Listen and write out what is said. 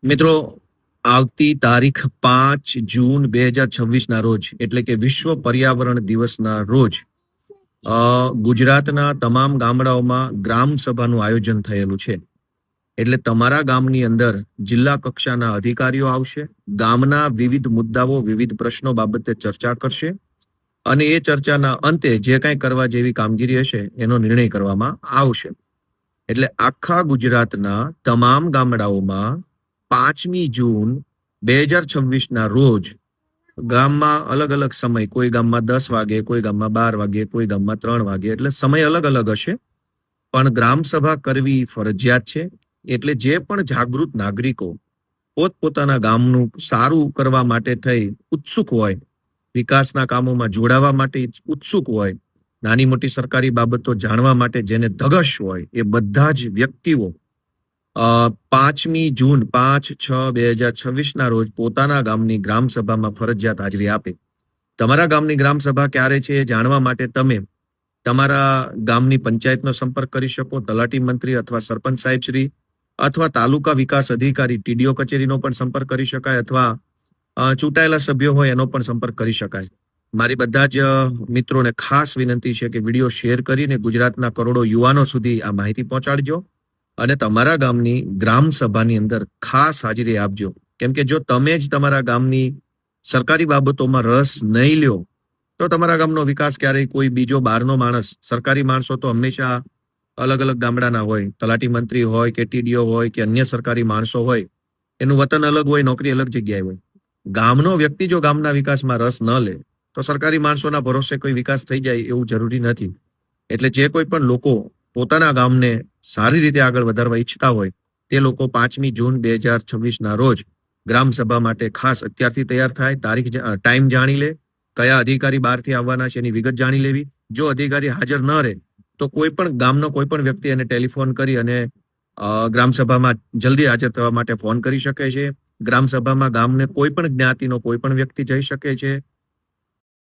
મિત્રો, આવતી તારીખ 5 જૂન 2026 ના રોજ એટલે કે વિશ્વ પર્યાવરણ દિવસના રોજ ગુજરાતના તમામ ગામડાઓમાં ગ્રામ સભાનું આયોજન થયેલું છે. એટલે તમારા ગામની અંદર જિલ્લા કક્ષાના અધિકારીઓ આવશે, ગામના વિવિધ મુદ્દાઓ, વિવિધ પ્રશ્નો બાબતે ચર્ચા કરશે અને એ ચર્ચાના અંતે જે કાંઈ કરવા જેવી કામગીરી હશે એનો નિર્ણય કરવામાં આવશે. એટલે આખા ગુજરાતના તમામ ગામડાઓમાં 5 જૂન 2026 ના રોજ ગામમાં અલગ અલગ સમય, કોઈ ગામમાં 10 વાગે, કોઈ ગામમાં 12 વાગે, કોઈ ગામમાં 3 વાગે, એટલે સમય અલગ અલગ હશે, પણ ગ્રામ સભા કરવી ફરજિયાત છે. એટલે જે પણ જાગૃત નાગરિકો પોતપોતાના ગામનું સારું કરવા માટે થઈ ઉત્સુક હોય, વિકાસના કામોમાં જોડાવા માટે ઉત્સુક હોય, નાની મોટી સરકારી બાબતો જાણવા માટે જેને ધગશ હોય, એ બધા જ વ્યક્તિઓ 5 જૂન 5/6/2026 ના રોજ પોતાના ગામની ગ્રામ સભામાં ફરજિયાત હાજરી આપે. તમારા ગામની ગ્રામ સભા ક્યારે છે એ જાણવા માટે તમે તમારા ગામની પંચાયતનો સંપર્ક કરી શકો, તલાટી મંત્રી અથવા સરપંચ સાહેબ શ્રી અથવા તાલુકા વિકાસ અધિકારી TDO કચેરીનો પણ સંપર્ક કરી શકાય, અથવા ચૂંટાયેલા સભ્યો હોય એનો પણ સંપર્ક કરી શકાય. મારી બધા જ મિત્રોને ખાસ વિનંતી છે કે વિડીયો શેર કરીને ગુજરાતના કરોડો યુવાનો સુધી આ માહિતી પહોંચાડજો અને તમારા ગામની ગ્રામ સભાની અંદર ખાસ હાજરી આપજો. કેમ કે જો તમે જ તમારા ગામની સરકારી બાબતોમાં રસ નહીં લ્યો તો તમારા ગામનો વિકાસ ક્યારેય કોઈ બીજો બહારનો માણસ, સરકારી માણસો તો હંમેશા અલગ અલગ ગામડાના હોય, તલાટી મંત્રી હોય કે TDO હોય કે અન્ય સરકારી માણસો હોય, એનું વતન અલગ હોય, નોકરી અલગ જગ્યાએ હોય. ગામનો વ્યક્તિ જો ગામના વિકાસમાં રસ ન લે તો સરકારી માણસોના ભરોસે કોઈ વિકાસ થઈ જાય એવું જરૂરી નથી. એટલે જે કોઈ પણ લોકો પોતાના ગામને સારી રીતે આગળ વધારવા ઈચ્છતા હોય તે લોકો 5 જૂન 2026 ના રોજ ગ્રામ સભા માટે ખાસ અત્યારથી તૈયાર થાય, ટાઈમ જાણી લે, કયા અધિકારી બહારથી આવવાના છે એની વિગત જાણી લેવી. જો અધિકારી હાજર ન રહે તો કોઈ પણ ગામનો કોઈ પણ વ્યક્તિ એને ટેલિફોન કરી અને ગ્રામ સભામાં જલ્દી હાજર થવા માટે ફોન કરી શકે છે. ગ્રામ સભામાં ગામને કોઈ પણ જ્ઞાતિનો કોઈ પણ વ્યક્તિ જઈ શકે છે.